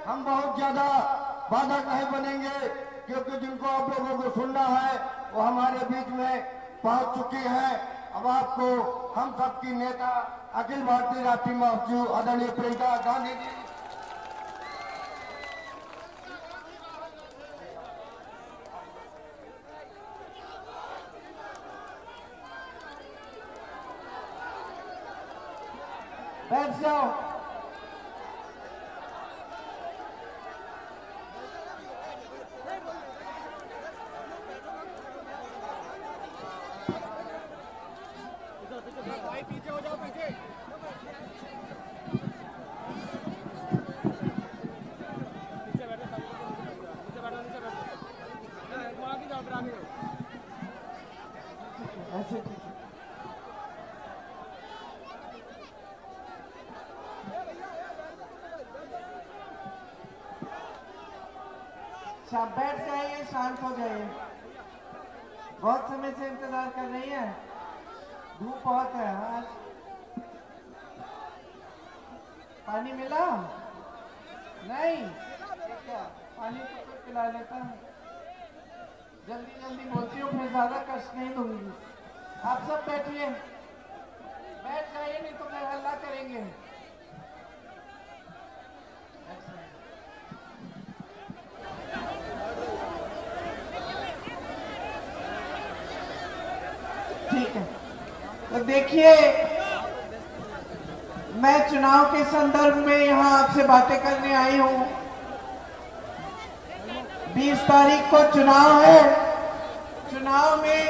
हम बहुत ज्यादा बाधक नहीं बनेंगे, क्योंकि जिनको आप लोगों को सुनना है वो हमारे बीच में पहुंच चुकी है। अब आपको हम सबकी नेता अखिल भारतीय राष्ट्रीय महासचिव आदरणीय प्रियंका गांधी जी बैठ जाओ। पीछे हो जाओ, पीछे ऐसे बैठ जाइए, शांत हो जाइए। बहुत समय से इंतजार कर रही है, धूप बहुत है। आज पानी मिला नहीं? क्या पानी तो कोई पिला लेता है। जल्दी जल्दी बोलती हूँ, फिर ज्यादा कष्ट नहीं दूंगी। आप सब बैठिए, बैठ जाइए, नहीं तो फिर हल्ला करेंगे। ठीक है, तो देखिए, मैं चुनाव के संदर्भ में यहाँ आपसे बातें करने आई हूँ। 20 तारीख को चुनाव है। चुनाव में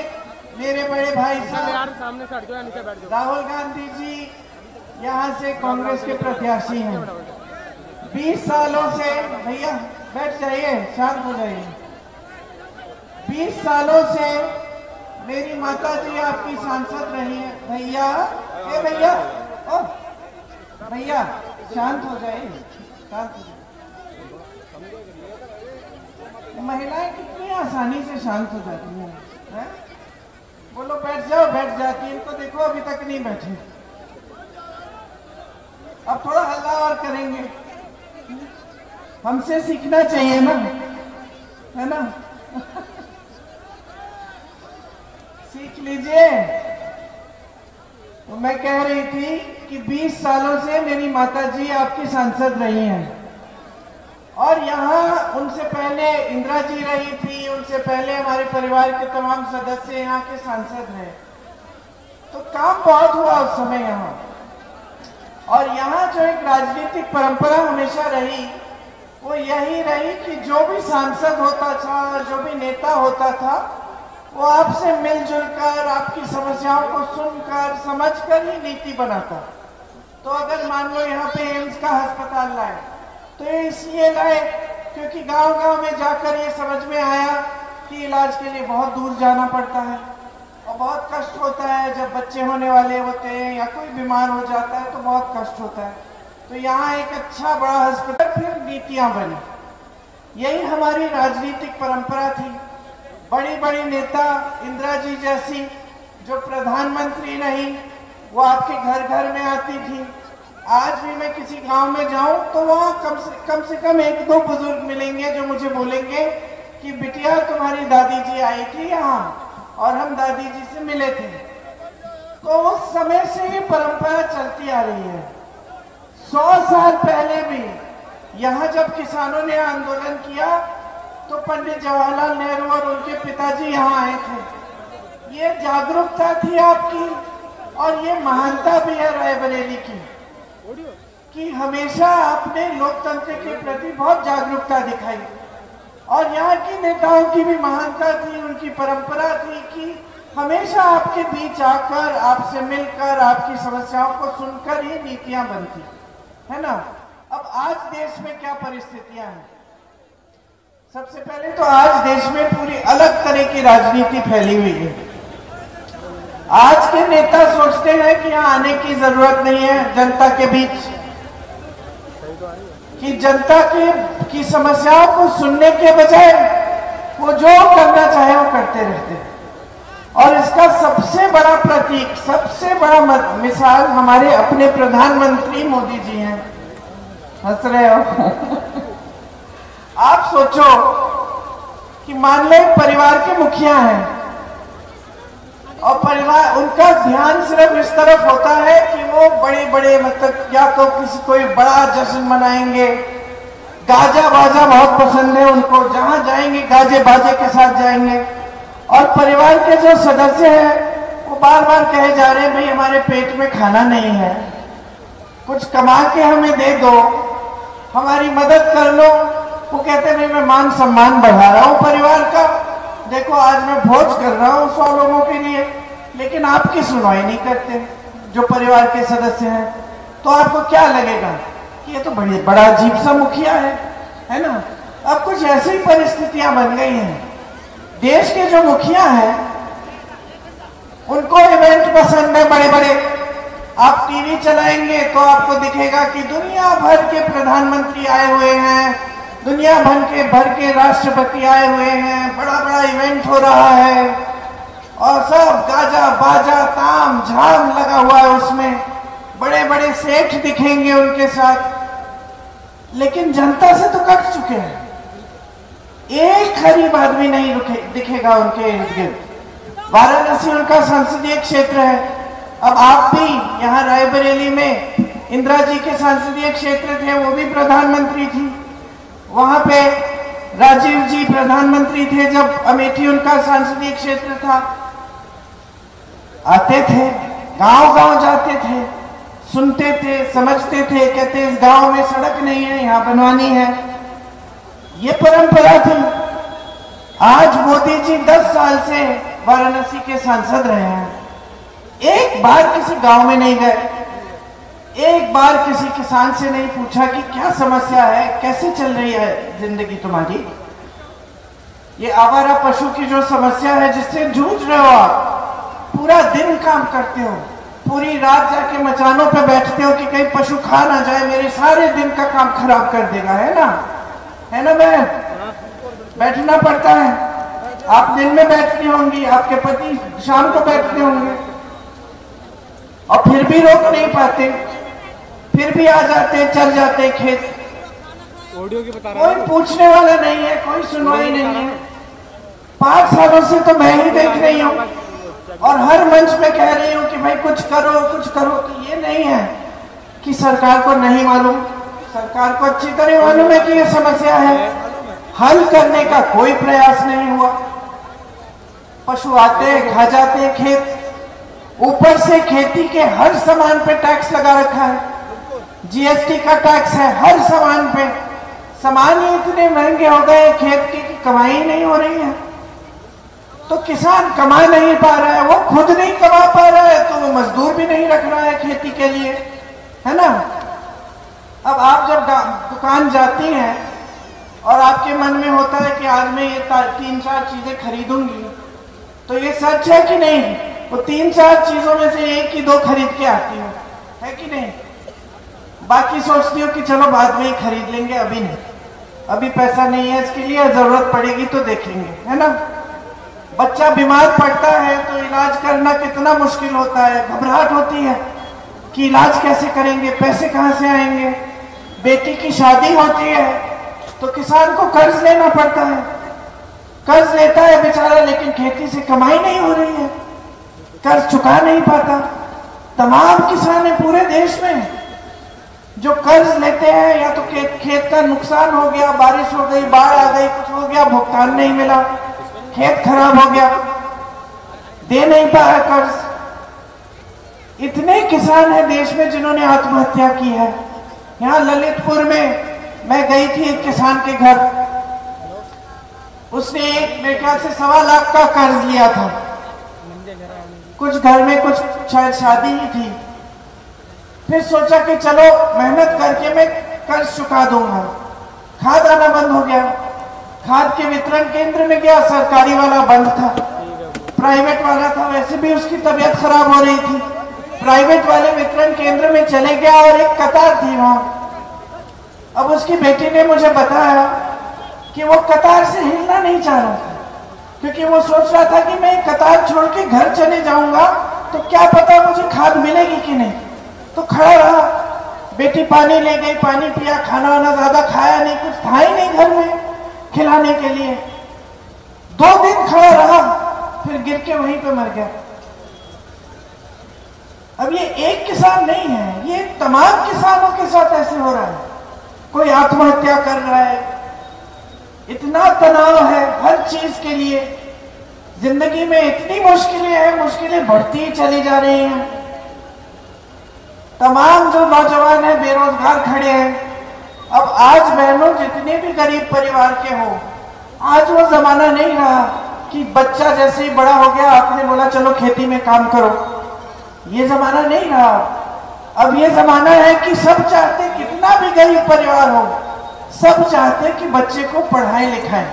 मेरे बड़े भाई साहब सामने से हट जाओ, नीचे बैठ जाओ। राहुल गांधी जी यहाँ से कांग्रेस के प्रत्याशी हैं। 20 सालों से, भैया बैठ जाइए, शांत हो जाइए। 20 सालों से मेरी माता जी आपकी सांसद रही है। भैया, ए भैया, ओ भैया, शांत हो जाइए, शांत हो जाइए। महिलाएं कितनी आसानी से शांत हो जाती हैं, बोलो बैठ जाओ, बैठ जाती है। इनको देखो, अभी तक नहीं बैठे। अब थोड़ा हल्ला और करेंगे, हमसे सीखना चाहिए ना, है ना? सीख लीजिए। तो मैं कह रही थी कि 20 सालों से मेरी माताजी आपकी सांसद रही हैं, और यहाँ उनसे पहले इंदिरा जी रही थी, उनसे पहले हमारे परिवार के तमाम सदस्य यहाँ के सांसद रहे। तो काम बहुत हुआ उस समय यहाँ। और यहाँ जो एक राजनीतिक परंपरा हमेशा रही, वो यही रही कि जो भी सांसद होता था, जो भी नेता होता था, वो आपसे मिलजुल कर, आपकी समस्याओं को सुनकर, समझकर ही नीति बनाता। तो अगर मान लो यहाँ पे एम्स का अस्पताल लाए, तो ये इसलिए लाए क्योंकि गांव-गांव में जाकर ये समझ में आया कि इलाज के लिए बहुत दूर जाना पड़ता है और बहुत कष्ट होता है। जब बच्चे होने वाले होते हैं या कोई बीमार हो जाता है तो बहुत कष्ट होता है। तो यहाँ एक अच्छा बड़ा अस्पताल, फिर नीतियां बनी। यही हमारी राजनीतिक परंपरा थी। बड़ी बड़ी नेता, इंदिरा जी जैसी जो प्रधानमंत्री रही, वो आपके घर घर में आती थी। आज भी मैं किसी गांव में जाऊं तो वहाँ कम से कम 1-2 बुजुर्ग मिलेंगे जो मुझे बोलेंगे कि बिटिया तुम्हारी दादी जी आई थी यहाँ और हम दादी जी से मिले थे। तो उस समय से ये परंपरा चलती आ रही है। 100 साल पहले भी यहाँ जब किसानों ने आंदोलन किया तो पंडित जवाहरलाल नेहरू और उनके पिताजी यहाँ आए थे। ये जागरूकता थी आपकी, और ये महानता भी है रायबरेली की कि हमेशा आपने लोकतंत्र के प्रति बहुत जागरूकता दिखाई। और यहाँ की नेताओं की भी महानता थी, उनकी परंपरा थी कि हमेशा आपके बीच आकर, आपसे मिलकर, आपकी समस्याओं को सुनकर ही नीतियां बनती, है ना? अब आज देश में क्या परिस्थितियां हैं? सबसे पहले तो आज देश में पूरी अलग तरह की राजनीति फैली हुई है। आज के नेता सोचते हैं कि यहाँ आने की जरूरत नहीं है जनता के बीच, कि जनता की समस्याओं को सुनने के बजाय वो जो करना चाहे वो करते रहते हैं। और इसका सबसे बड़ा प्रतीक, सबसे बड़ा मिसाल हमारे अपने प्रधानमंत्री मोदी जी हैं। हंस रहे हो? आप सोचो कि मान लो परिवार के मुखिया हैं और परिवार उनका ध्यान सिर्फ इस तरफ होता है कि वो बड़े बड़े मतलब या तो किसी कोई बड़ा जश्न मनाएंगे, गाजा बाजा बहुत पसंद है उनको, जहां जाएंगे गाजे बाजे के साथ जाएंगे। और परिवार के जो सदस्य हैं वो बार बार कहे जा रहे हैं भाई हमारे पेट में खाना नहीं है, कुछ कमा के हमें दे दो, हमारी मदद कर लो। वो कहते हैं मैं मान सम्मान बढ़ा रहा हूं परिवार का, देखो आज मैं भोज कर रहा हूं 100 लोगों के लिए, लेकिन आपकी सुनवाई नहीं करते जो परिवार के सदस्य हैं। तो आपको क्या लगेगा कि ये तो बड़ा अजीब सा मुखिया है ना। अब कुछ ऐसी परिस्थितियां बन गई हैं, देश के जो मुखिया हैं उनको इवेंट पसंद है बड़े बड़े। आप टीवी चलाएंगे तो आपको दिखेगा कि दुनिया भर के प्रधानमंत्री आए हुए हैं, दुनिया भर के राष्ट्रपति आए हुए हैं, बड़ा बड़ा इवेंट हो रहा है और सब गाजा बाजा ताम झाम लगा हुआ है, उसमें बड़े बड़े सेठ दिखेंगे उनके साथ। लेकिन जनता से तो कट चुके हैं, एक गरीब आदमी नहीं दिखेगा उनके इर्द गिर्द। वाराणसी उनका संसदीय क्षेत्र है। अब आप भी यहाँ रायबरेली में इंदिरा जी के संसदीय क्षेत्र थे, वो भी प्रधानमंत्री थी, वहां पे राजीव जी प्रधानमंत्री थे जब अमेठी उनका संसदीय क्षेत्र था। आते थे, गांव गांव जाते थे, सुनते थे, समझते थे, कहते इस गांव में सड़क नहीं है, यहाँ बनवानी है, ये परंपरा थी। आज मोदी जी 10 साल से वाराणसी के सांसद रहे हैं, एक बार किसी गांव में नहीं गए, एक बार किसी किसान से नहीं पूछा कि क्या समस्या है, कैसे चल रही है जिंदगी तुम्हारी। ये आवारा पशु की जो समस्या है जिससे जूझ रहे हो आप, पूरा दिन काम करते हो, पूरी रात जाके मचानों पे बैठते हो कि कहीं पशु खा ना जाए, मेरे सारे दिन का काम खराब कर देगा, है ना बहन। बैठना पड़ता है, आप दिन में बैठती होंगी, आपके पति शाम को बैठते होंगे, और फिर भी रोक नहीं पाते, फिर भी आ जाते, चल जाते खेत। ऑडियो की बता रहा कोई पूछने वाला नहीं है, कोई सुनवाई नहीं है। 5 सालों से तो मैं ही देख रही हूँ और हर मंच पे कह रही हूँ कि भाई कुछ करो कुछ करो। तो ये नहीं है कि सरकार को नहीं मालूम, सरकार को अच्छी तरह मालूम है कि ये समस्या है, हल करने का कोई प्रयास नहीं हुआ। पशु आते खा जाते खेत, ऊपर से खेती के हर सामान पे टैक्स लगा रखा है, जीएसटी का टैक्स है हर सामान पे। सामान ही इतने महंगे हो गए खेत की कि कमाई नहीं हो रही है, तो किसान कमा नहीं पा रहा है, वो खुद नहीं कमा पा रहा है तो वो मजदूर भी नहीं रख रहा है खेती के लिए, है ना। अब आप जब दुकान जाती हैं और आपके मन में होता है कि आज मैं ये 3-4 चीजें खरीदूंगी, तो ये सच है कि नहीं? वो 3-4 चीजों में से 1 की 2 खरीद के आती हो, है कि नहीं? बाकी सोचती हो कि चलो बाद में ही खरीद लेंगे, अभी नहीं, अभी पैसा नहीं है इसके लिए, जरूरत पड़ेगी तो देखेंगे, है ना। बच्चा बीमार पड़ता है तो इलाज करना कितना मुश्किल होता है, घबराहट होती है कि इलाज कैसे करेंगे, पैसे कहाँ से आएंगे। बेटी की शादी होती है तो किसान को कर्ज लेना पड़ता है, कर्ज लेता है बेचारा, लेकिन खेती से कमाई नहीं हो रही है, कर्ज चुका नहीं पाता। तमाम किसान है पूरे देश में जो कर्ज लेते हैं, या तो खेत का नुकसान हो गया, बारिश हो गई, बाढ़ आ गई, कुछ हो गया, भुगतान नहीं मिला, खेत खराब हो गया, दे नहीं पाया कर्ज। इतने किसान हैं देश में जिन्होंने आत्महत्या की है। यहाँ ललितपुर में मैं गई थी एक किसान के घर, उसने एक मेरे ख्याल से 1.25 लाख का कर्ज लिया था, कुछ घर में कुछ शायद शादी ही थी। फिर सोचा कि चलो मेहनत करके मैं कर्ज चुका दूंगा। खाद आना बंद हो गया, खाद के वितरण केंद्र में गया, सरकारी वाला बंद था, प्राइवेट वाला था, वैसे भी उसकी तबीयत खराब हो रही थी, प्राइवेट वाले वितरण केंद्र में चले गया और एक कतार थी वहां। अब उसकी बेटी ने मुझे बताया कि वो कतार से हिलना नहीं चाह रहा था, क्योंकि वो सोच रहा था कि मैं कतार छोड़ के घर चले जाऊंगा तो क्या पता मुझे खाद मिलेगी कि नहीं। तो खड़ा रहा, बेटी पानी ले गई, पानी पिया, खाना वाना ज्यादा खाया नहीं, कुछ था ही नहीं घर में, खिलाने के लिए। 2 दिन खड़ा रहा, फिर गिर के वहीं पे मर गया। अब ये एक किसान नहीं है, ये तमाम किसानों के साथ ऐसे हो रहा है। कोई आत्महत्या कर रहा है, इतना तनाव है हर चीज के लिए। जिंदगी में इतनी मुश्किलें हैं, मुश्किलें बढ़ती ही चली जा रही हैं। तमाम जो नौजवान हैं बेरोजगार खड़े हैं। अब आज बहनों, जितने भी गरीब परिवार के हो, आज वो जमाना नहीं रहा कि बच्चा जैसे ही बड़ा हो गया आपने बोला चलो खेती में काम करो। ये जमाना नहीं रहा। अब ये जमाना है कि सब चाहते, कितना भी गरीब परिवार हो, सब चाहते कि बच्चे को पढ़ाएं लिखाएं,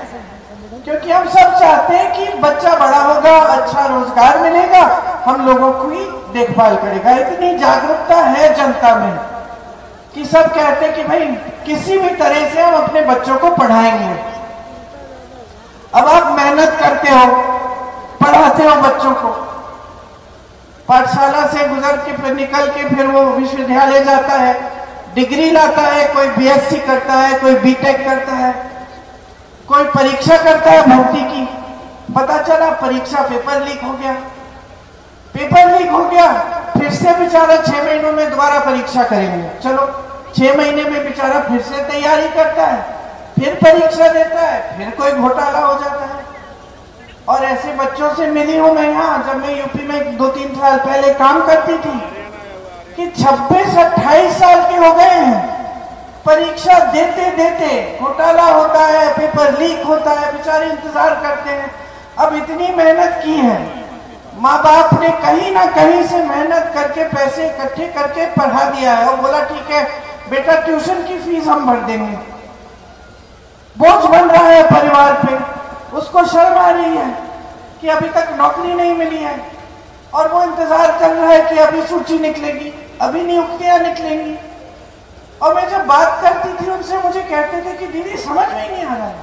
क्योंकि हम सब चाहते हैं कि बच्चा बड़ा होगा, अच्छा रोजगार मिलेगा, हम लोगों की देखभाल करेगा। इतनी जागरूकता है जनता में कि सब कहते हैं कि भाई किसी भी तरह से हम अपने बच्चों को पढ़ाएंगे। अब आप मेहनत करते हो, पढ़ाते हो बच्चों को, पाठशाला से गुजर के फिर निकल के फिर वो विश्वविद्यालय जाता है, डिग्री लाता है, कोई बीएससी करता है, कोई बीटेक करता है, कोई परीक्षा करता है भर्ती की। पता चला परीक्षा पेपर लीक हो गया। पेपर लीक हो गया, फिर से बेचारा 6 महीनों में दोबारा परीक्षा करेंगे। चलो 6 महीने में बेचारा फिर से तैयारी करता है, फिर परीक्षा देता है, फिर कोई घोटाला हो जाता है। और ऐसे बच्चों से मिली हूं मैं यहाँ, जब मैं यूपी में 2-3 साल पहले काम करती थी, कि 26-28 साल के हो गए हैं। परीक्षा देते देते घोटाला होता है, पेपर लीक होता है, बेचारे इंतजार करते हैं। अब इतनी मेहनत की है, माँ बाप ने कहीं ना कहीं से मेहनत करके पैसे इकट्ठे करके पढ़ा दिया है और बोला ठीक है बेटा ट्यूशन की फीस हम भर देंगे। बोझ बन रहा है परिवार पे, उसको शर्म आ रही है कि अभी तक नौकरी नहीं मिली है और वो इंतजार कर रहा है कि अभी सूची निकलेगी, अभी नियुक्तियां निकलेंगी। और मैं जब बात करती थी उनसे, मुझे कहते थे कि दीदी समझ में ही नहीं आ रहा है,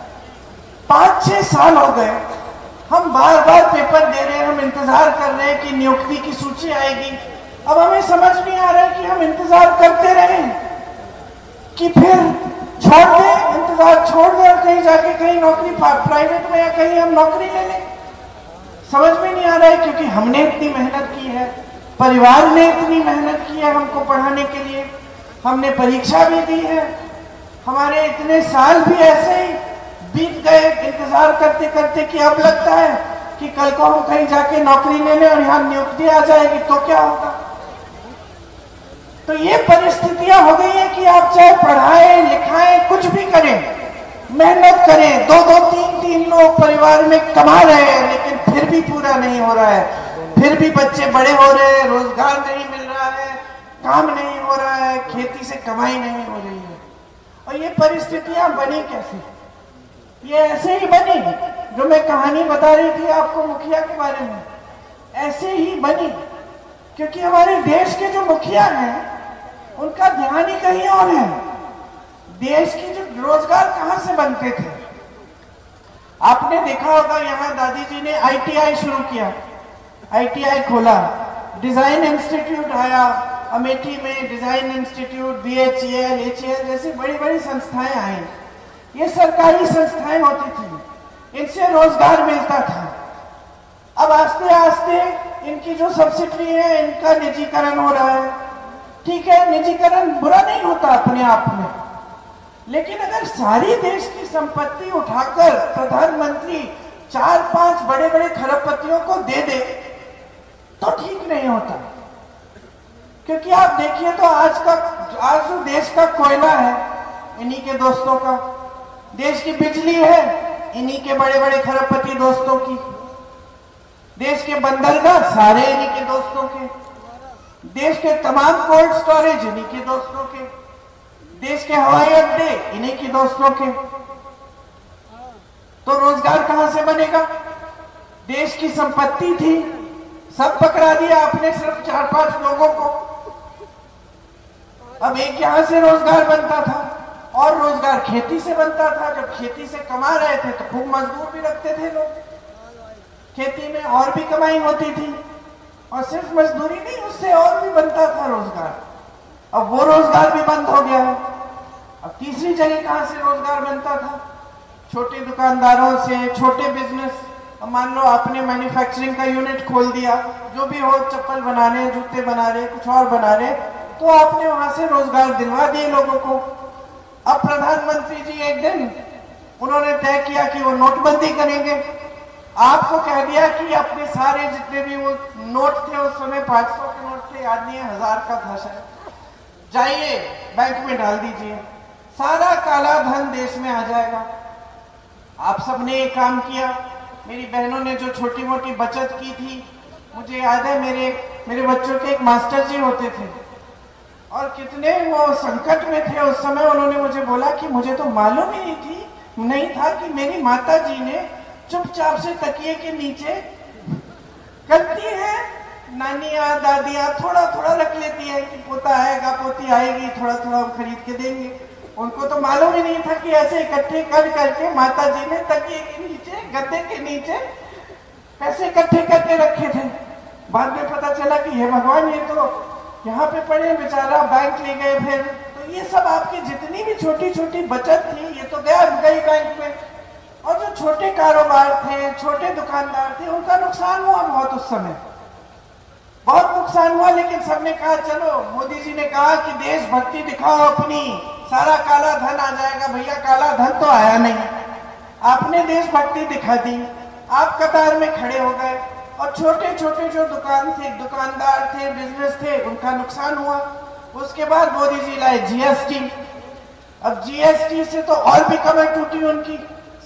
5-6 साल हो गए, हम बार बार पेपर दे रहे हैं, हम इंतजार कर रहे हैं कि नियुक्ति की सूची आएगी। अब हमें समझ नहीं आ रहा है कि हम इंतजार करते रहें कि फिर छोड़ दें, इंतजार छोड़ दें और कहीं जाके कहीं नौकरी प्राइवेट में या कहीं हम नौकरी ले लें। समझ में नहीं आ रहा है, क्योंकि हमने इतनी मेहनत की है, परिवार ने इतनी मेहनत की है हमको पढ़ाने के लिए, हमने परीक्षा भी दी है, हमारे इतने साल भी ऐसे ही बीत गए इंतजार करते करते कि अब लगता है कि कल को हम कहीं जाके नौकरी ले लें और यहाँ नियुक्ति आ जाएगी तो क्या होगा। तो ये परिस्थितियां हो गई है कि आप चाहे पढ़ाएं लिखाएं कुछ भी करें, मेहनत करें, 2-2 3-3 लोग परिवार में कमा रहे हैं, लेकिन फिर भी पूरा नहीं हो रहा है, फिर भी बच्चे बड़े हो रहे हैं, रोजगार नहीं मिल रहा है, काम नहीं हो रहा है, खेती से कमाई नहीं हो रही है। और ये परिस्थितियां बनी कैसे? ये ऐसे ही बनी, जो मैं कहानी बता रही थी आपको मुखिया के बारे में, ऐसे ही बनी क्योंकि हमारे देश के जो मुखिया हैं उनका ध्यान ही कहीं और है। देश की जो रोजगार कहां से बनते थे, आपने देखा होगा यहाँ दादी जी ने ITI शुरू किया, ITI खोला, डिजाइन इंस्टीट्यूट आया, अमेठी में डिजाइन इंस्टीट्यूट, BHEL, HEL जैसी बड़ी बड़ी संस्थाएं आई। ये सरकारी संस्थाएं होती थी, इनसे रोजगार मिलता था। अब आस्ते आस्ते इनकी जो सब्सिडी है इनका निजीकरण हो रहा है। ठीक है, निजीकरण बुरा नहीं होता अपने आप में, लेकिन अगर सारी देश की संपत्ति उठाकर प्रधानमंत्री 4-5 बड़े बड़े खरबपतियों को दे दे तो ठीक नहीं होता। क्योंकि आप देखिए तो आज जो देश का कोयला है इन्हीं के दोस्तों का, देश की बिजली है इन्हीं के बड़े बड़े खरबपति दोस्तों की, देश के बंदरगाह सारे इन्हीं के दोस्तों के, देश के तमाम कोल्ड स्टोरेज इन्हीं के दोस्तों के, देश के हवाई अड्डे इन्हीं के दोस्तों के। तो रोजगार कहां से बनेगा? देश की संपत्ति थी, सब पकड़ा दिया आपने सिर्फ 4-5 लोगों को। अब एक यहां से रोजगार बनता था और रोजगार खेती से बनता था। जब खेती से कमा रहे थे तो खूब मजदूर भी रखते थे लोग, खेती में और भी कमाई होती थी, और सिर्फ मजदूरी नहीं, उससे और भी बनता था रोजगार। अब वो रोजगार भी बंद हो गया है। अब तीसरी जगह कहां से रोजगार बनता था? छोटे दुकानदारों से, छोटे बिजनेस, मान लो आपने मैन्युफैक्चरिंग का यूनिट खोल दिया, जो भी हो, चप्पल बना रहे, जूते बना रहे, कुछ और बना रहे, तो आपने वहां से रोजगार दिलवा दिए लोगों को। अब प्रधानमंत्री जी एक दिन उन्होंने तय किया कि वो नोटबंदी करेंगे। आपको कह दिया कि अपने सारे जितने भी वो नोट थे, उस समय 500 के नोट थे, याद नहीं है, 1000 का था शायद, जाइए बैंक में डाल दीजिए, सारा काला धन देश में आ जाएगा। आप सबने ये काम किया। मेरी बहनों ने जो छोटी मोटी बचत की थी, मुझे याद है मेरे बच्चों के एक मास्टर जी होते थे और कितने वो संकट में थे उस समय। उन्होंने मुझे बोला कि मुझे तो मालूम ही नहीं था कि मेरी माता जी ने चुपचाप से तकिए के नीचे करती है, नानियां दादियां थोड़ा थोड़ा रख लेती है कि पोता आएगा, पोती आएगी, थोड़ा थोड़ा खरीद के देंगे। उनको तो मालूम ही नहीं था कि ऐसे इकट्ठे कर करके माता जी ने तकिए के नीचे, गद्दे के नीचे पैसे इकट्ठे करके रखे थे। बाद में पता चला कि हे भगवान, ये तो यहाँ पे पड़े, बेचारा बैंक ले गए। फिर तो ये सब आपकी जितनी भी छोटी छोटी बचत थी, ये तो गई बैंक में। और जो छोटे कारोबार थे, छोटे दुकानदार थे, उनका नुकसान हुआ बहुत, उस समय बहुत नुकसान हुआ। लेकिन सबने कहा चलो, मोदी जी ने कहा कि देशभक्ति दिखाओ अपनी, सारा काला धन आ जाएगा। भैया काला धन तो आया नहीं, आपने देशभक्ति दिखा दी, आप कतार में खड़े हो गए और छोटे छोटे जो दुकानदार थे, बिजनेस थे, उनका नुकसान हुआ। उसके बाद मोदी जी लाए जीएसटी। अब जीएसटी से तो और भी कमर टूटी उनकी,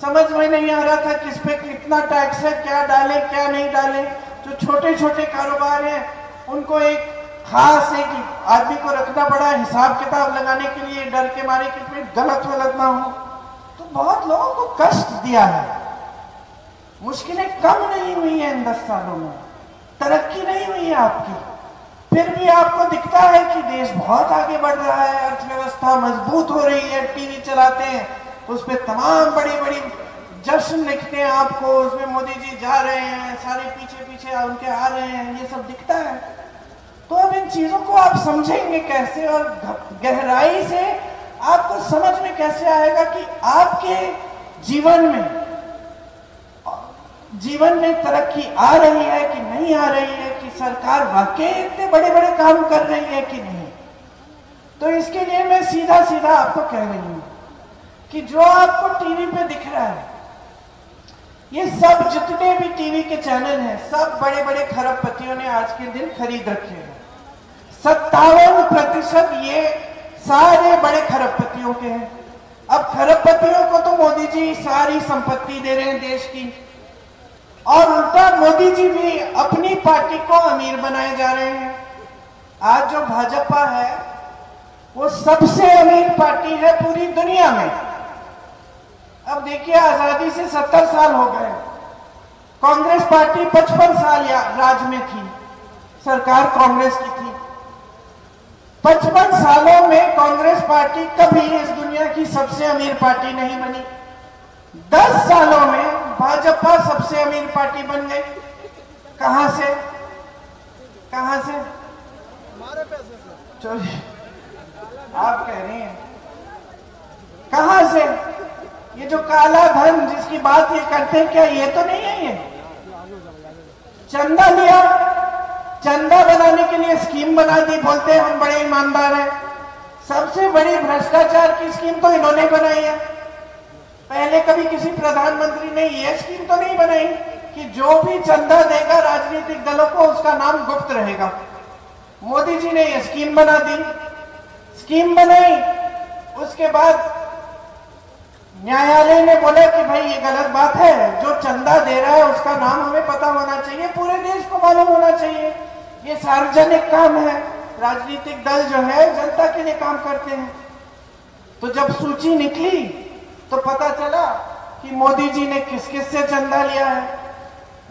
समझ में नहीं आ रहा था किस पे कितना टैक्स है, क्या डाले क्या नहीं डाले। जो छोटे छोटे कारोबार हैं उनको एक खास एक आदमी को रखना पड़ा हिसाब किताब लगाने के लिए, डर के मारे कि फिर गलत ना हो। तो बहुत लोगों को कष्ट दिया है। मुश्किलें कम नहीं हुई हैं इन 10 सालों में, तरक्की नहीं हुई है आपकी। फिर भी आपको दिखता है कि देश बहुत आगे बढ़ रहा है, अर्थव्यवस्था मजबूत हो रही है। टीवी चलाते हैं, उस पर तमाम बड़ी बड़ी जश्न लिखते हैं आपको, उसमें मोदी जी जा रहे हैं, सारे पीछे पीछे उनके आ रहे हैं, ये सब दिखता है। तो अब इन चीजों को आप समझेंगे कैसे और गहराई से आपको समझ में कैसे आएगा कि आपके जीवन में तरक्की आ रही है कि नहीं आ रही है, कि सरकार वाकई इतने बड़े बड़े काम कर रही है कि नहीं। तो इसके लिए मैं सीधा सीधा आपको कह रही हूं कि जो आपको टीवी पे दिख रहा है, ये सब जितने भी टीवी के चैनल हैं, सब बड़े बड़े खरबपतियों ने आज के दिन खरीद रखे हैं। 57% ये सारे बड़े खरबपतियों के हैं। अब खरबपतियों को तो मोदी जी सारी संपत्ति दे रहे हैं देश की, और उल्टा मोदी जी भी अपनी पार्टी को अमीर बनाए जा रहे हैं। आज जो भाजपा है वो सबसे अमीर पार्टी है पूरी दुनिया में। अब देखिए, आजादी से 70 साल हो गए, कांग्रेस पार्टी 55 साल राज में थी, सरकार कांग्रेस की थी। 55 सालों में कांग्रेस पार्टी कभी इस दुनिया की सबसे अमीर पार्टी नहीं बनी। 10 सालों में भाजपा सबसे अमीर पार्टी बन गई। कहां से? हमारे पैसे से। चलिए, आप कह रही हैं कहां से? ये जो काला धन जिसकी बात ये करते हैं, क्या ये तो नहीं है? ये चंदा लिया, चंदा बनाने के लिए स्कीम बना दी, बोलते हैं हम बड़े ईमानदार हैं। सबसे बड़ी भ्रष्टाचार की स्कीम तो इन्होंने बनाई है। पहले कभी किसी प्रधानमंत्री ने ये स्कीम तो नहीं बनाई कि जो भी चंदा देगा राजनीतिक दलों को, उसका नाम गुप्त रहेगा। मोदी जी ने ये स्कीम बना दी, स्कीम बनाई। उसके बाद न्यायालय ने बोला कि भाई ये गलत बात है, जो चंदा दे रहा है उसका नाम हमें पता होना चाहिए, पूरे देश को मालूम होना चाहिए, ये सार्वजनिक काम है। राजनीतिक दल जो है जनता के लिए काम करते हैं। तो जब सूची निकली तो पता चला कि मोदी जी ने किस किस से चंदा लिया है।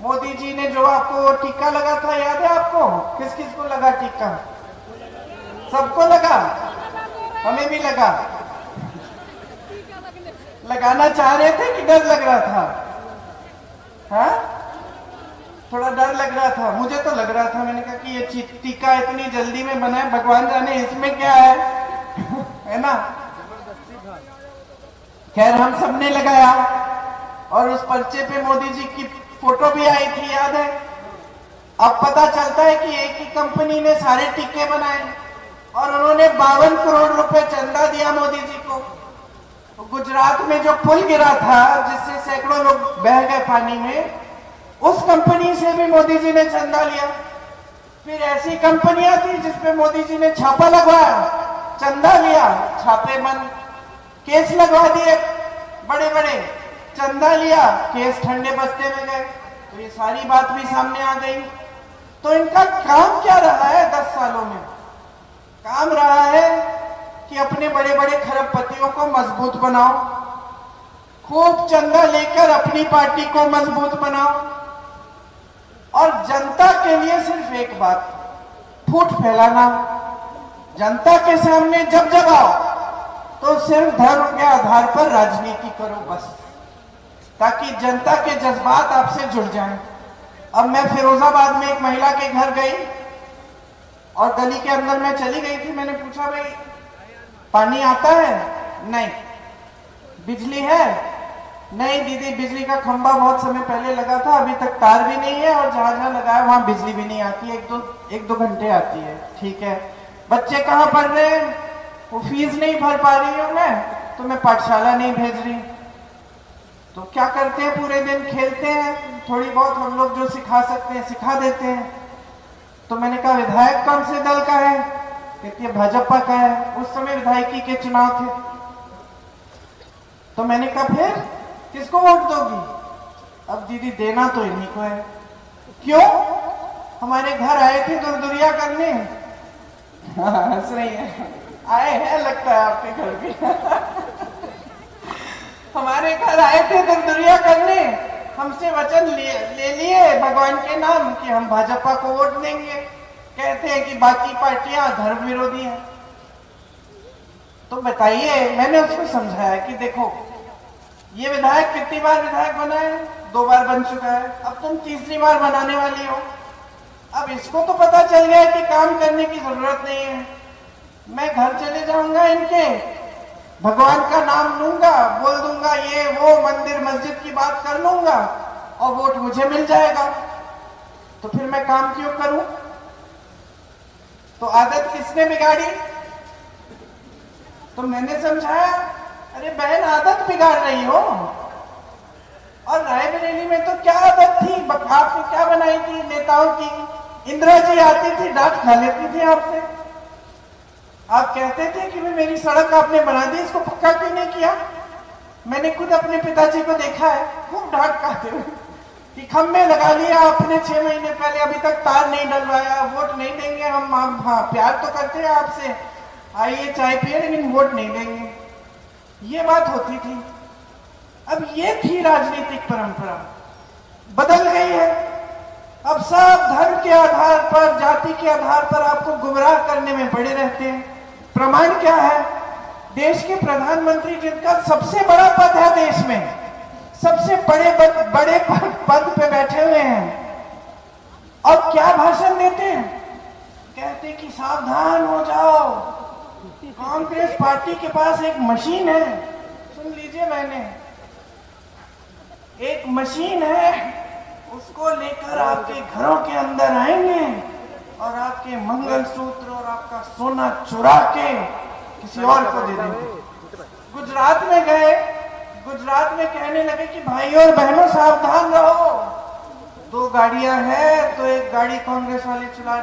मोदी जी ने जो आपको टीका लगा था, याद है आपको? किस किस को लगा टीका? सबको लगा, हमें भी लगा। लगाना चाह रहे थे कि डर लग रहा था? हाँ, थोड़ा डर लग रहा था, मुझे तो लग रहा था। मैंने कहा कि ये टीका इतनी जल्दी में बना है, भगवान जाने इसमें क्या है है ना। खैर, हम सबने लगाया। और उस पर्चे पे मोदी जी की फोटो भी आई थी, याद है। अब पता चलता है कि एक ही कंपनी ने सारे टीके बनाए और उन्होंने 52 करोड़ रुपए चंदा दिया मोदी जी को। तो गुजरात में जो पुल गिरा था जिससे सैकड़ों लोग बह गए पानी में, उस कंपनी से भी मोदी जी ने चंदा लिया। फिर ऐसी कंपनियां थी जिसपे मोदी जी ने छापा लगवाया, चंदा लिया, छापे बंद, केस लगवा दिए बड़े बड़े, चंदा लिया, केस ठंडे बस्ते में गए। तो ये सारी बात भी सामने आ गई। तो इनका काम क्या रहा है 10 सालों में? काम रहा है कि अपने बड़े बड़े खरबपतियों को मजबूत बनाओ, खूब चंदा लेकर अपनी पार्टी को मजबूत बनाओ, और जनता के लिए सिर्फ एक बात, फूट फैलाना। जनता के सामने जब जब आओ तो सिर्फ धर्म के आधार पर राजनीति करो बस, ताकि जनता के जज्बात आपसे जुड़ जाएं। अब मैं फिरोजाबाद में एक महिला के घर गई और गली के अंदर मैं चली गई थी। मैंने पूछा, भाई पानी आता है? नहीं। बिजली है? नहीं दीदी, बिजली का खंभा बहुत समय पहले लगा था, अभी तक तार भी नहीं है, और जहां जहां लगा है वहां बिजली भी नहीं आती है, एक दो घंटे आती है। ठीक है। बच्चे कहाँ पढ़ रहे हैं? वो फीस नहीं भर पा रही हूँ मैं, तो मैं पाठशाला नहीं भेज रही। तो क्या करते हैं? पूरे दिन खेलते हैं, थोड़ी बहुत हम लोग जो सिखा सकते हैं सिखा देते हैं। तो मैंने कहा, विधायक कौन से दल का है? कहती है भाजपा का है। उस समय विधायकी के चुनाव थे। तो मैंने कहा, फिर किसको वोट दोगी? अब दीदी देना तो इन्हीं को है। क्यों? हमारे घर आए थे दुरदुरिया करने। हंस रही है। आए हैं लगता है आपके घर भी। हमारे घर आए थे दुरदुरिया करने, हमसे वचन ले लिए भगवान के नाम कि हम भाजपा को वोट देंगे। कहते हैं कि बाकी पार्टियां धर्म विरोधी हैं। तो बताइए, मैंने उसको समझाया कि देखो, ये विधायक कितनी बार विधायक बना है? 2 बार बन चुका है। अब तुम तीसरी बार बनाने वाली हो। अब इसको तो पता चल गया कि काम करने की जरूरत नहीं है। मैं घर चले जाऊंगा इनके, भगवान का नाम लूंगा, बोल दूंगा ये वो, मंदिर मस्जिद की बात कर लूंगा और वोट मुझे मिल जाएगा। तो फिर मैं काम क्यों करूं? तो आदत किसने बिगाड़ी? तो मैंने समझाया, अरे बहन आदत बिगाड़ रही हो। और रायबरेली में तो क्या आदत थी, आपने क्या बनाई थी नेताओं की? इंदिरा जी आती थी, डांट खा लेती थी आपसे। आप कहते थे कि मेरी सड़क आपने बना दी, इसको पक्का क्यों नहीं किया? मैंने खुद अपने पिताजी को देखा है, खूब डांट खाते हुए कि खम्भे लगा लिया आपने 6 महीने पहले, अभी तक तार नहीं डलवाया, वोट नहीं देंगे हम। हाँ, प्यार तो करते हैं आपसे, आइए चाय पिए, लेकिन वोट नहीं देंगे। ये बात होती थी। अब ये थी राजनीतिक परंपरा, बदल गई है। अब सब धर्म के आधार पर, जाति के आधार पर आपको गुमराह करने में पड़े रहते हैं। प्रमाण क्या है? देश के प्रधानमंत्री, जिनका सबसे बड़ा पद है देश में, सबसे बड़े पद पे बैठे हुए हैं, और क्या भाषण देते हैं? कहते कि सावधान हो जाओ, कांग्रेस पार्टी के पास एक मशीन है। सुन लीजिए, मैंने एक मशीन है, उसको लेकर आपके घरों के अंदर आएंगे और आपके मंगलसूत्र और आपका सोना चुरा के किसी और को दे देंगे। गुजरात में गए, गुजरात में कहने लगे कि भाइयों और बहनों सावधान रहो, 2 गाड़ियां हैं तो एक गाड़ी कांग्रेस वाले चुरा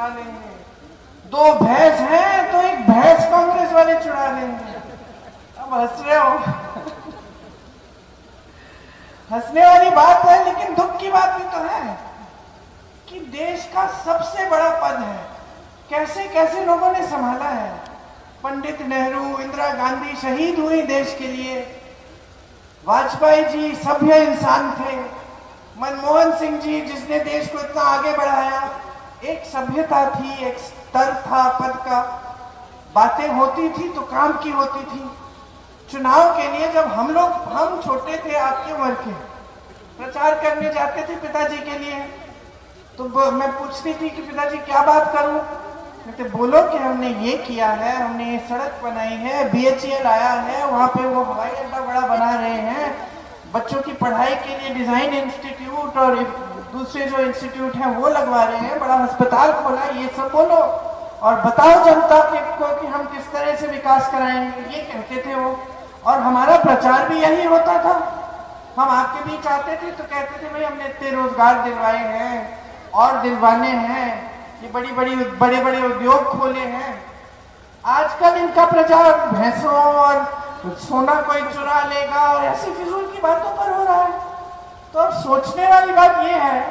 लेंगे, 2 भैंस हैं तो एक भैंस कांग्रेस वाले चुरा लेंगे। अब हंस रहे हो। हंसने वाली बात है, लेकिन दुख की बात भी तो है कि देश का सबसे बड़ा पद है, कैसे कैसे लोगों ने संभाला है। पंडित नेहरू, इंदिरा गांधी शहीद हुई देश के लिए, वाजपेयी जी सभ्य इंसान थे, मनमोहन सिंह जी जिसने देश को इतना आगे बढ़ाया। एक सभ्यता थी, एक स्तर था पद का, बातें होती थी तो काम की होती थी। चुनाव के लिए जब हम छोटे थे, आपकी उम्र के, प्रचार करने जाते थे पिताजी के लिए, तो मैं पूछती थी कि पिताजी क्या बात करूं? कहते बोलो कि हमने ये किया है, हमने ये सड़क बनाई है, BHEL आया है, वहां पे वो हवाई अड्डा बड़ा बना रहे हैं, बच्चों की पढ़ाई के लिए डिजाइन इंस्टीट्यूट और दूसरे जो इंस्टीट्यूट हैं वो लगवा रहे हैं, बड़ा अस्पताल खोला है, ये सब बोलो और बताओ जनता को कि हम किस तरह से विकास कराएंगे, ये कहते थे वो। और हमारा प्रचार भी यही होता था। हम आपके बीच आते थे तो कहते थे भाई हमने इतने रोजगार दिलवाए हैं और दिलवाने हैं, ये बड़े बड़े उद्योग खोले हैं। आजकल इनका प्रचार भैंसों और सोना कोई चुरा लेगा और ऐसी फिजूल की बातों पर हो रहा है। तो अब सोचने वाली बात यह है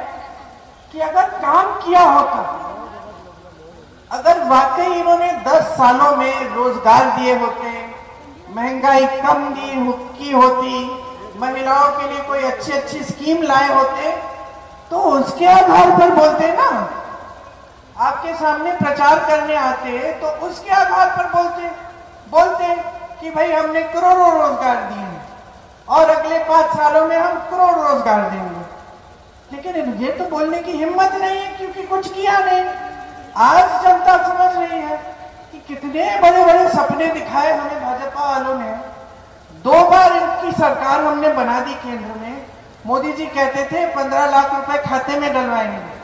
कि अगर काम किया होता, अगर वाकई इन्होंने 10 सालों में रोजगार दिए होते, महंगाई कम की होती, महिलाओं के लिए कोई अच्छी स्कीम लाए होते, तो उसके आधार पर बोलते ना। आपके सामने प्रचार करने आते तो उसके आधार पर बोलते कि भाई हमने करोड़ों रोजगार दिए और अगले 5 सालों में हम करोड़ रोजगार देंगे। लेकिन ये तो बोलने की हिम्मत नहीं है क्योंकि कुछ किया नहीं। आज जनता समझ रही है कि कितने बड़े बड़े सपने दिखाए हमें भाजपा वालों ने। 2 बार इनकी सरकार हमने बना दी केंद्र में। मोदी जी कहते थे 15 लाख रुपए खाते में डलवाएंगे।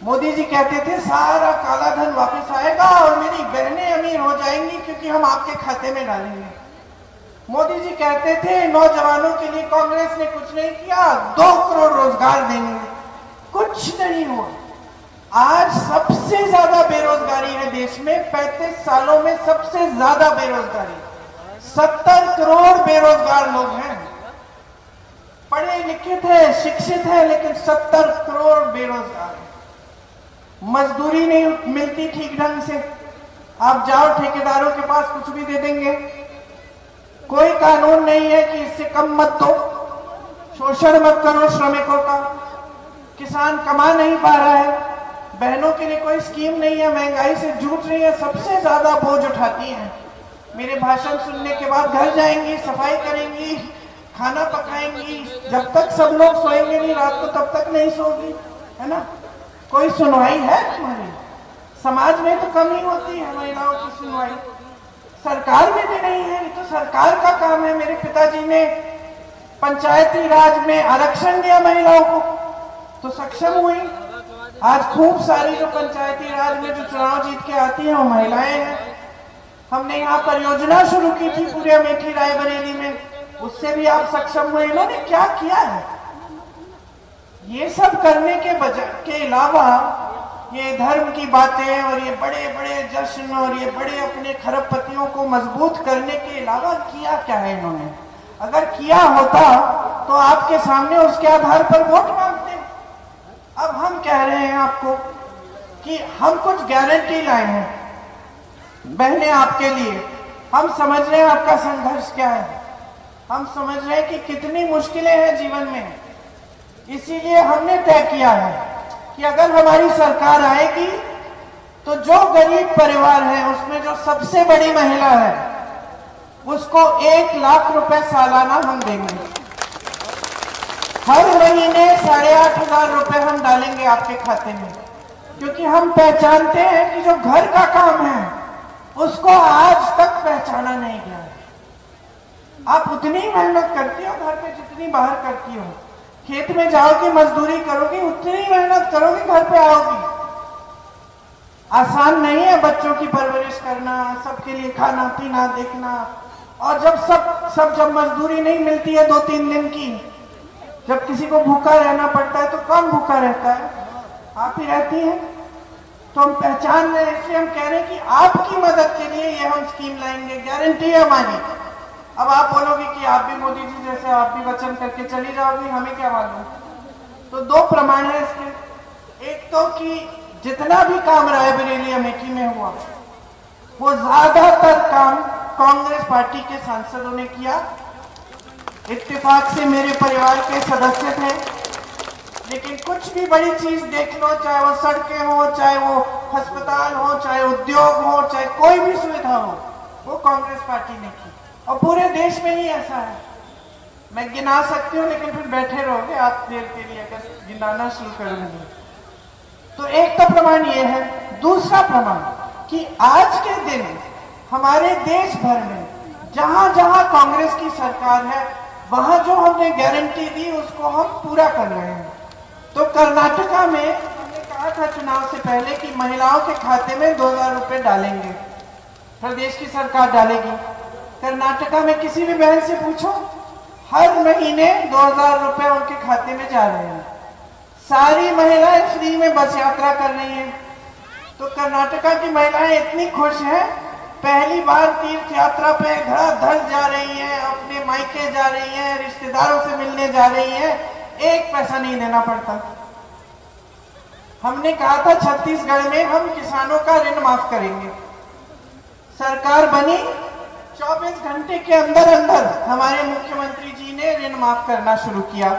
मोदी जी कहते थे सारा काला धन वापस आएगा और मेरी बहनें अमीर हो जाएंगी क्योंकि हम आपके खाते में डालेंगे। मोदी जी कहते थे नौजवानों के लिए कांग्रेस ने कुछ नहीं किया, 2 करोड़ रोजगार देंगे, कुछ नहीं हुआ। आज सबसे ज्यादा बेरोजगारी है देश में, 35 सालों में सबसे ज्यादा बेरोजगारी, 70 करोड़ बेरोजगार लोग हैं। पढ़े लिखे थे, शिक्षित है, लेकिन 70 करोड़ बेरोजगार है। मजदूरी नहीं मिलती ठीक ढंग से। आप जाओ ठेकेदारों के पास कुछ भी दे देंगे, कोई कानून नहीं है कि इससे कम मत दो, शोषण मत करो श्रमिकों का। किसान कमा नहीं पा रहा है, बहनों के लिए कोई स्कीम नहीं है, महंगाई से जूझ रही है, सबसे ज्यादा बोझ उठाती हैं। मेरे भाषण सुनने के बाद घर जाएंगी, सफाई करेंगी, खाना पकाएंगी, जब तक सब लोग सोएंगे नहीं रात को तब तक नहीं सोगी, है ना। कोई सुनवाई है तुम्हारी? समाज में तो कमी होती है महिलाओं की सुनवाई, सरकार में भी नहीं है। ये तो सरकार का काम है। मेरे पिताजी ने पंचायती राज में आरक्षण दिया महिलाओं को तो सक्षम हुई। आज खूब सारी जो पंचायती राज में जो चुनाव जीत के आती हैं वो महिलाएं हैं। हमने यहाँ परियोजना शुरू की थी पूरे अमेठी रायबरेली में, उससे भी आप सक्षम हुए। इन्होंने क्या किया है? ये सब करने के अलावा ये धर्म की बातें और ये बड़े बड़े जश्न और ये बड़े अपने खरबपतियों को मजबूत करने के अलावा किया क्या है इन्होंने? अगर किया होता तो आपके सामने उसके आधार पर वोट मांगते। अब हम कह रहे हैं आपको कि हम कुछ गारंटी लाए हैं बहनें आपके लिए। हम समझ रहे हैं आपका संघर्ष क्या है, हम समझ रहे हैं कि कितनी मुश्किलें हैं जीवन में। इसीलिए हमने तय किया है कि अगर हमारी सरकार आएगी तो जो गरीब परिवार है उसमें जो सबसे बड़ी महिला है उसको 1 लाख रुपए सालाना हम देंगे। हर महीने 8,500 रुपए हम डालेंगे आपके खाते में, क्योंकि हम पहचानते हैं कि जो घर का काम है उसको आज तक पहचाना नहीं गया। आप उतनी मेहनत करती हो घर पे जितनी बाहर करती हो। खेत में जाओगी, मजदूरी करोगी, उतनी मेहनत करोगी, घर पे आओगी। आसान नहीं है बच्चों की परवरिश करना, सबके लिए खाना पीना देखना। और जब मजदूरी नहीं मिलती है 2-3 दिन की, जब किसी को भूखा रहना पड़ता है तो कौन भूखा रहता है? आप ही रहती हैं। तो हम पहचान रहे हैं, इसलिए हम कह रहे हैं कि आपकी मदद के लिए ये हम स्कीम लाएंगे, गारंटी है हमारी। अब आप बोलोगे कि आप भी मोदी जी जैसे आप भी वचन करके चली जाओगी, हमें क्या मालूम। तो 2 प्रमाण है इसके। एक तो कि जितना भी काम रायबरेली अमेठी में हुआ वो ज्यादातर काम कांग्रेस पार्टी के सांसदों ने किया। इत्तेफाक से मेरे परिवार के सदस्य थे, लेकिन कुछ भी बड़ी चीज देख लो, चाहे वो सड़कें हो, चाहे वो अस्पताल हो, चाहे उद्योग हो, चाहे कोई भी सुविधा हो, वो कांग्रेस पार्टी ने की। और पूरे देश में ही ऐसा है। मैं गिना सकती हूँ लेकिन फिर बैठे रहोगे आप देर के लिए अगर गिनाना शुरू करूंगी। तो एक तो प्रमाण ये है। दूसरा प्रमाण कि आज के दिन हमारे देश भर में जहां जहां कांग्रेस की सरकार है वहां जो हमने गारंटी दी उसको हम पूरा कर रहे हैं। तो कर्नाटका में हमने कहा था चुनाव से पहले कि महिलाओं के खाते में 2000 रुपए डालेंगे, प्रदेश की सरकार डालेगी। कर्नाटका में किसी भी बहन से पूछो, हर महीने 2000 रुपए उनके खाते में जा रहे हैं। सारी महिलाएं फ्री में बस यात्रा कर रही हैं। तो कर्नाटका की महिलाएं इतनी खुश हैं, पहली बार तीर्थ यात्रा पे धड़ाधड़ जा रही हैं, अपने मायके जा रही हैं, रिश्तेदारों से मिलने जा रही हैं, एक पैसा नहीं देना पड़ता। हमने कहा था छत्तीसगढ़ में हम किसानों का ऋण माफ करेंगे। सरकार बनी, 24 घंटे के अंदर अंदर हमारे मुख्यमंत्री जी ने ऋण माफ करना शुरू किया।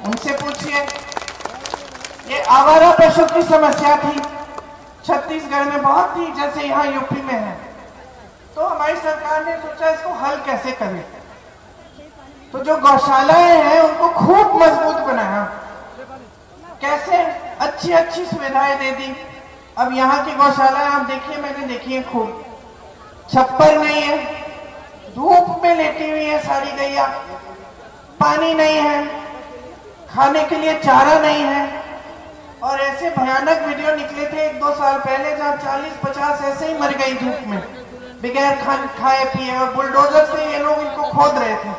उनसे पूछिए, ये आवारा पशु की समस्या थी, छत्तीसगढ़ में बहुत थी, जैसे यहाँ यूपी में है। तो हमारी सरकार ने सोचा इसको हल कैसे करें। तो जो गौशालाएं हैं उनको खूब मजबूत बनाया। कैसे? अच्छी अच्छी सुविधाएं दे दी। अब यहाँ की गौशालाएं आप देखिए, मैंने देखी है खूब, छप्पर नहीं है, धूप में लेटी हुई है सारी गैया, पानी नहीं है, खाने के लिए चारा नहीं है। और ऐसे भयानक वीडियो निकले थे 1-2 साल पहले जहाँ 40-50 ऐसे ही मर गई धूप में बगैर खाए पिए, और बुलडोजर से ये लोग इनको खोद रहे थे।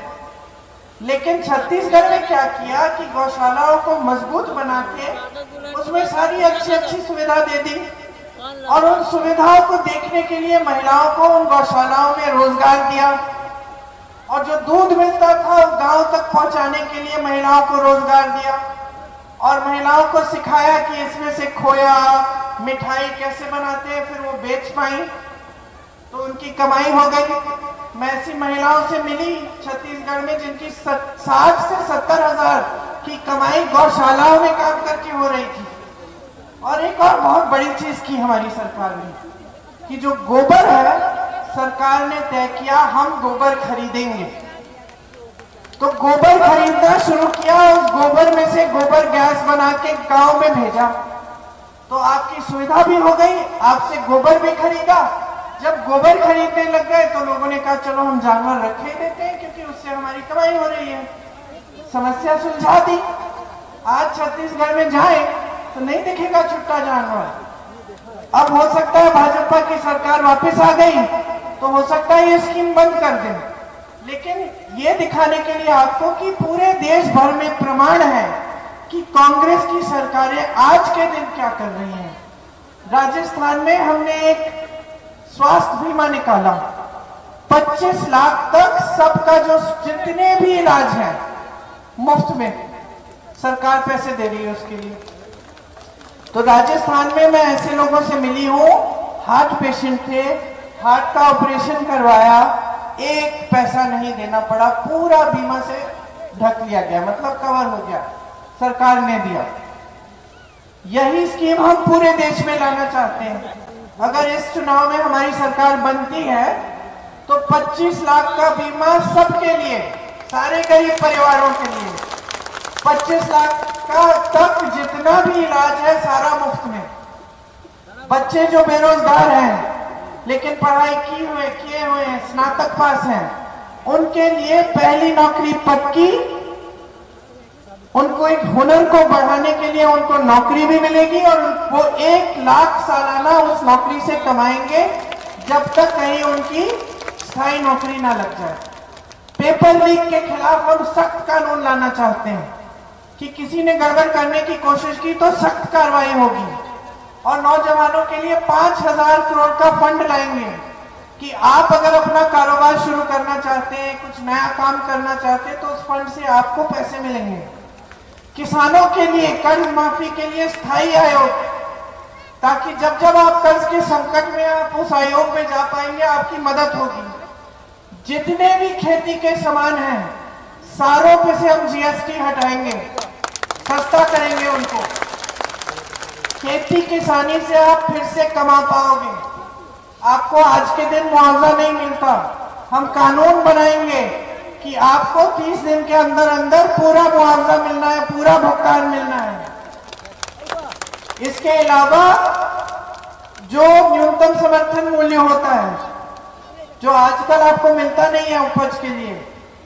लेकिन छत्तीसगढ़ में क्या किया कि गौशालाओं को मजबूत बना के उसमें सारी अच्छी अच्छी सुविधा दे दी, और उन सुविधाओं को देखने के लिए महिलाओं को उन गौशालाओं में रोजगार दिया। और जो दूध मिलता था वो गांव तक पहुंचाने के लिए महिलाओं को रोजगार दिया, और महिलाओं को सिखाया कि इसमें से खोया मिठाई कैसे बनाते हैं, फिर वो बेच पाई, तो उनकी कमाई हो गई। मैं ऐसी महिलाओं से मिली छत्तीसगढ़ में जिनकी 60 से 70 हजार की कमाई गौशालाओं में काम करके हो रही थी। और एक और बहुत बड़ी चीज की हमारी सरकार ने कि जो गोबर है, सरकार ने तय किया हम गोबर खरीदेंगे। तो गोबर खरीदना शुरू किया, उस गोबर में से गोबर गैस बना के गांव में भेजा। तो आपकी सुविधा भी हो गई, आपसे गोबर भी खरीदा। जब गोबर खरीदने लग गए तो लोगों ने कहा चलो हम जानवर रख ही देते हैं क्योंकि उससे हमारी कमाई हो रही है। समस्या सुलझा दी। आज छत्तीसगढ़ में जाए तो नहीं दिखेगा छुट्टा जानवर। अब हो सकता है भाजपा की सरकार वापस आ गई तो हो सकता है ये स्कीम बंद कर दे, लेकिन ये दिखाने के लिए आपको कि पूरे देश भर में प्रमाण है कि कांग्रेस की सरकारें आज के दिन क्या कर रही हैं। राजस्थान में हमने एक स्वास्थ्य बीमा निकाला, 25 लाख तक सबका जो जितने भी इलाज है मुफ्त में, सरकार पैसे दे रही है उसके लिए। तो राजस्थान में मैं ऐसे लोगों से मिली हूं, हार्ट पेशेंट थे, हार्ट का ऑपरेशन करवाया, एक पैसा नहीं देना पड़ा, पूरा बीमा से ढक लिया गया, मतलब कवर हो गया, सरकार ने दिया। यही स्कीम हम पूरे देश में लाना चाहते हैं। अगर इस चुनाव में हमारी सरकार बनती है तो 25 लाख का बीमा सबके लिए, सारे गरीब परिवारों के लिए, 25 लाख का तक जितना भी इलाज है सारा मुफ्त में। बच्चे जो बेरोजगार हैं लेकिन पढ़ाई किए हुए हैं, स्नातक पास हैं, उनके लिए पहली नौकरी पक्की, उनको एक हुनर को बढ़ाने के लिए उनको नौकरी भी मिलेगी और वो 1 लाख सालाना उस नौकरी से कमाएंगे जब तक कहीं उनकी स्थायी नौकरी ना लग जाए। पेपर लीक के खिलाफ हम सख्त कानून लाना चाहते हैं कि किसी ने गड़बड़ करने की कोशिश की तो सख्त कार्रवाई होगी। और नौजवानों के लिए 5,000 करोड़ का फंड लाएंगे कि आप अगर अपना कारोबार शुरू करना चाहते हैं, कुछ नया काम करना चाहते हैं तो उस फंड से आपको पैसे मिलेंगे। किसानों के लिए कर्ज माफी के लिए स्थायी आयोग, ताकि जब जब आप कर्ज के संकट में आप उस आयोग में जा पाएंगे, आपकी मदद होगी। जितने भी खेती के सामान हैं सारों पे से हम जीएसटी हटाएंगे, सस्ता करेंगे उनको। खेती किसानी से आप फिर से कमा पाओगे। आपको आज के दिन मुआवजा नहीं मिलता, हम कानून बनाएंगे कि आपको 30 दिन के अंदर अंदर पूरा मुआवजा मिलना है, पूरा भुगतान मिलना है। इसके अलावा जो न्यूनतम समर्थन मूल्य होता है, जो आजकल आपको मिलता नहीं है उपज के लिए,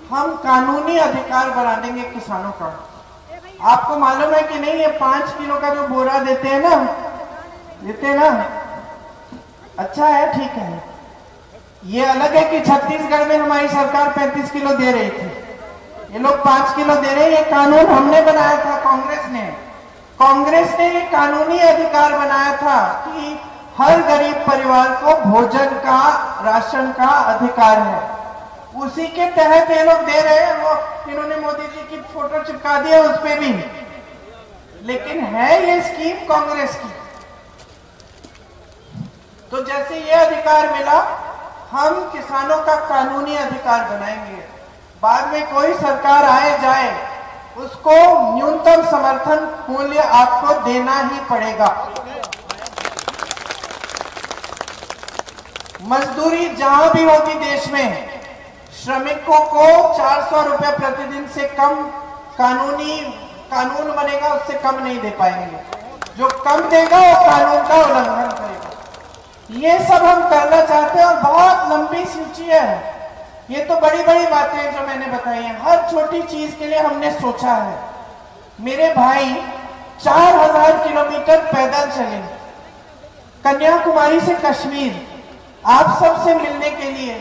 हम कानूनी अधिकार बना देंगे किसानों का। आपको मालूम है कि नहीं, ये 5 किलो का जो बोरा देते हैं ना, अच्छा है, ठीक है। ये अलग है कि छत्तीसगढ़ में हमारी सरकार 35 किलो दे रही थी, ये लोग 5 किलो दे रहे हैं। ये कानून हमने बनाया था, कांग्रेस ने ये कानूनी अधिकार बनाया था कि हर गरीब परिवार को भोजन का, राशन का अधिकार है। उसी के तहत ये लोग दे रहे हैं। वो इन्होंने मोदी जी की फोटो चिपका दी है उस पे भी, लेकिन है ये स्कीम कांग्रेस की। तो जैसे ये अधिकार मिला, हम किसानों का कानूनी अधिकार बनाएंगे। बाद में कोई सरकार आए जाए, उसको न्यूनतम समर्थन मूल्य आपको देना ही पड़ेगा। मजदूरी जहां भी होगी देश में, श्रमिकों को 400 रुपए प्रतिदिन से कम कानून बनेगा, उससे कम नहीं दे पाएंगे। जो कम देगा वो कानून का उल्लंघन करेगा। ये सब हम करना चाहते हैं और बहुत लंबी सूची है। ये तो बड़ी बड़ी बातें जो मैंने बताई हैं, हर छोटी चीज के लिए हमने सोचा है। मेरे भाई 4000 किलोमीटर पैदल चले कन्याकुमारी से कश्मीर आप सबसे मिलने के लिए,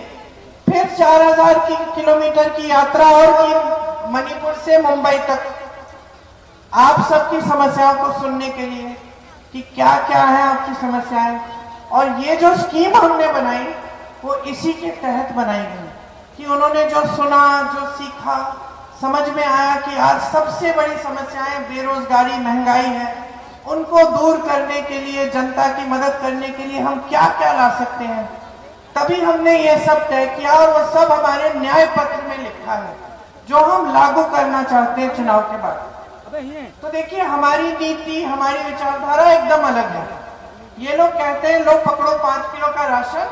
फिर 4000 किलोमीटर की यात्रा और की मणिपुर से मुंबई तक आप सबकी समस्याओं को सुनने के लिए कि क्या क्या है आपकी समस्याएं। और ये जो स्कीम हमने बनाई वो इसी के तहत बनाई गई कि उन्होंने जो सुना, जो सीखा, समझ में आया कि आज सबसे बड़ी समस्याएं बेरोजगारी, महंगाई है, उनको दूर करने के लिए, जनता की मदद करने के लिए हम क्या क्या ला सकते हैं। तभी हमने ये सब तय किया और वो सब हमारे न्याय पत्र में लिखा है, जो हम लागू करना चाहते हैं चुनाव के बाद। तो देखिए, हमारी नीति, हमारी विचारधारा एकदम अलग है। ये लोग कहते हैं लो पकड़ो 5 किलो का राशन,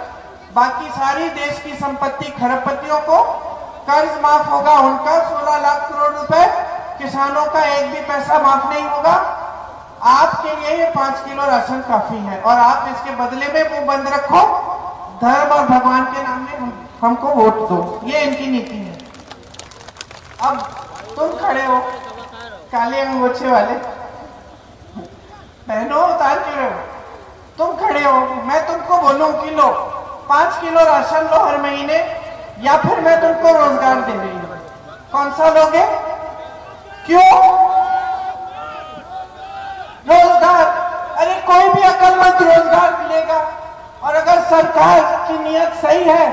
बाकी सारी देश की संपत्ति खरबपतियों को, कर्ज माफ होगा उनका 16 लाख करोड़ रुपए, किसानों का एक भी पैसा माफ नहीं होगा। आपके लिए ये 5 किलो राशन काफी है और आप इसके बदले में मुंह बंद रखो, धर्म और भगवान के नाम में हमको वोट दो। ये इनकी नीति है। अब तुम खड़े हो काले अंगोछे वाले, बहनों उतार क्यों रहे हो? तुम खड़े हो, मैं तुमको बोलूं कि लो 5 किलो राशन लो हर महीने, या फिर मैं तुमको रोजगार दे रही हूं, कौन सा लोगे? क्यों रोजगार? अरे कोई भी अकलमंद रोजगार मिलेगा। और अगर सरकार की नीयत सही है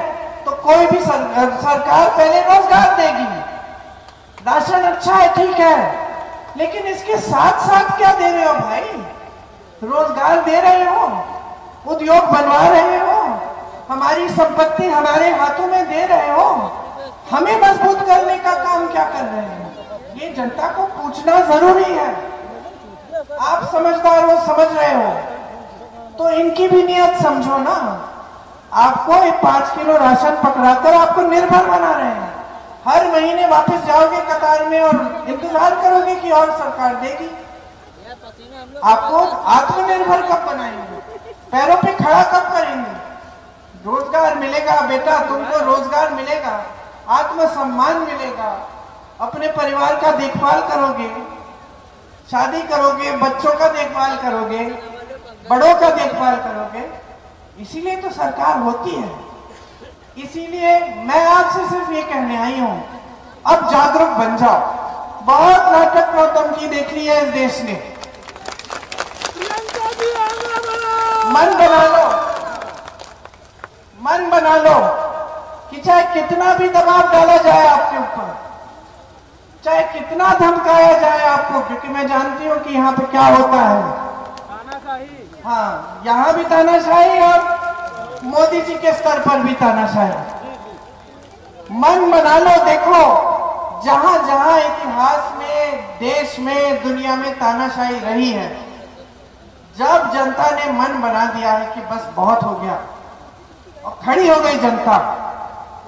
तो कोई भी सरकार पहले रोजगार देगी। राशन अच्छा है, ठीक है, लेकिन इसके साथ साथ क्या दे रहे हो भाई? रोजगार दे रहे हो, उद्योग बनवा रहे हो, हमारी संपत्ति हमारे हाथों में दे रहे हो, हमें मजबूत करने का काम क्या कर रहे हैं? ये जनता को पूछना जरूरी है। आप समझदार हो, समझ रहे हो, तो इनकी भी नियत समझो ना। आपको 5 किलो राशन पकड़ाकर आपको निर्भर बना रहे हैं। हर महीने वापस जाओगे कतार में और इंतजार करोगे कि और सरकार देगी। आपको आत्मनिर्भर कब बनाएंगे? पैरों पे खड़ा कब करेंगे? रोजगार मिलेगा बेटा, तुमको रोजगार मिलेगा, आत्मसम्मान मिलेगा, अपने परिवार का देखभाल करोगे, शादी करोगे, बच्चों का देखभाल करोगे, बड़ों का देखभाल करोगे। इसीलिए तो सरकार होती है। इसीलिए मैं आपसे सिर्फ ये कहने आई हूं, अब जागरूक बन जाओ। बहुत नाटक नौटंकी देख ली है इस देश ने। मन बना लो कि चाहे कितना भी दबाव डाला जाए आपके ऊपर, चाहे कितना धमकाया जाए आपको, क्योंकि मैं जानती हूं कि यहाँ पे क्या होता है। हाँ, यहाँ भी तानाशाही और मोदी जी के स्तर पर भी तानाशाही। मन बना लो, देखो जहां जहां इतिहास में, देश में, दुनिया में तानाशाही रही है, जब जनता ने मन बना दिया है कि बस बहुत हो गया और खड़ी हो गई जनता।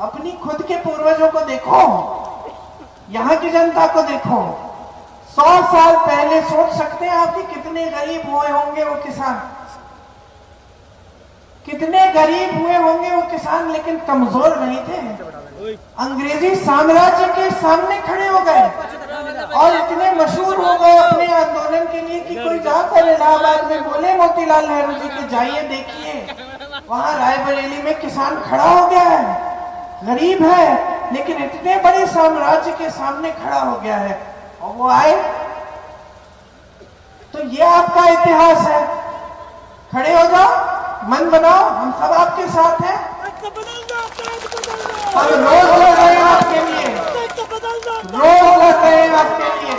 अपनी खुद के पूर्वजों को देखो, यहाँ की जनता को देखो। 100 साल पहले सोच सकते हैं आप कि कितने गरीब हुए होंगे वो किसान, कितने गरीब हुए होंगे वो किसान, लेकिन कमजोर नहीं थे। अंग्रेजी साम्राज्य के सामने खड़े हो गए और इतने मशहूर हो गए अपने आंदोलन के लिए कि कोई जाकर इलाहाबाद में बोले मोतीलाल नेहरू जी के जाइए देखिए वहां रायबरेली में किसान खड़ा हो गया है, गरीब है लेकिन इतने बड़े साम्राज्य के सामने खड़ा हो गया है। और वो आए तो ये आपका इतिहास है। खड़े हो जाओ, मन बनाओ, हम सब आपके साथ हैं। हम रोज लड़ रहे हैं आपके लिए, रोज लड़ रहे हैं आपके लिए,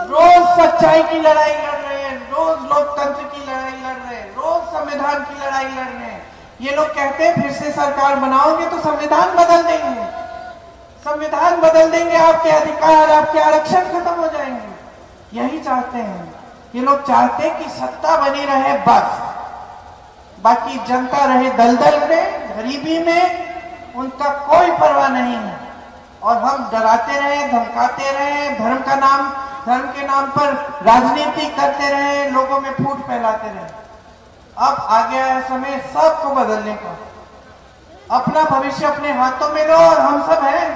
रोज सच्चाई की लड़ाई लड़ रहे हैं, रोज लोकतंत्र की लड़ाई लड़ रहे हैं, रोज संविधान की लड़ाई लड़ रहे हैं। ये लोग कहते हैं फिर से सरकार बनाओगे तो संविधान बदल देंगे, संविधान बदल देंगे, आपके अधिकार, आपके आरक्षण खत्म हो जाएंगे। यही चाहते हैं ये लोग, चाहते हैं कि सत्ता बनी रहे बस, बाकी जनता रहे दलदल में, गरीबी में, उनका कोई परवाह नहीं है। और हम डराते रहे, धमकाते रहे, धर्म के नाम पर राजनीति करते रहे, लोगों में फूट फैलाते रहे। अब आ गया है समय सबको बदलने का। अपना भविष्य अपने हाथों में लो और हम सब हैं,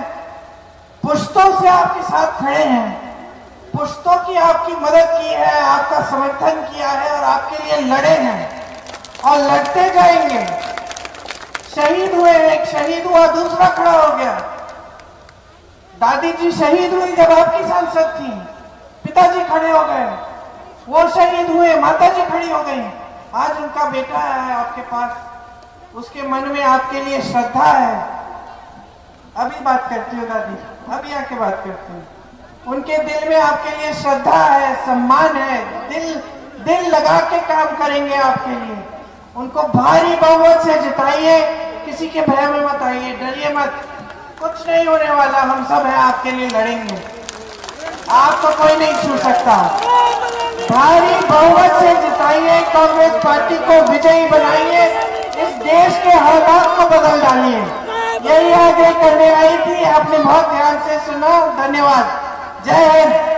पुश्तों से आपके साथ खड़े हैं, पुश्तों की आपकी मदद की है, आपका समर्थन किया है और आपके लिए लड़े हैं और लड़ते जाएंगे। शहीद हुए, एक शहीद हुआ, दूसरा खड़ा हो गया। दादी जी शहीद हुई जब आपकी सांसद थी, पिताजी खड़े हो गए, वो शहीद हुए, माता जी खड़ी हो गई, आज उनका बेटा है आपके पास, उसके मन में आपके लिए श्रद्धा है। अभी बात करती हूँ दादी, अभी आके बात करती हूँ। उनके दिल में आपके लिए श्रद्धा है, सम्मान है, दिल लगा के काम करेंगे आपके लिए। उनको भारी बहुमत से जिताइए, किसी के भय में मत आइए, डरिए मत, कुछ नहीं होने वाला, हम सब हैं आपके लिए, लड़ेंगे, आपको कोई नहीं छू सकता। भारी बहुमत से जिताइए, कांग्रेस पार्टी को विजयी बनाइए, इस देश के हालात को बदल डालिए। यही आगे करने आई थी, आपने बहुत ध्यान से सुना, धन्यवाद। जय हिंद।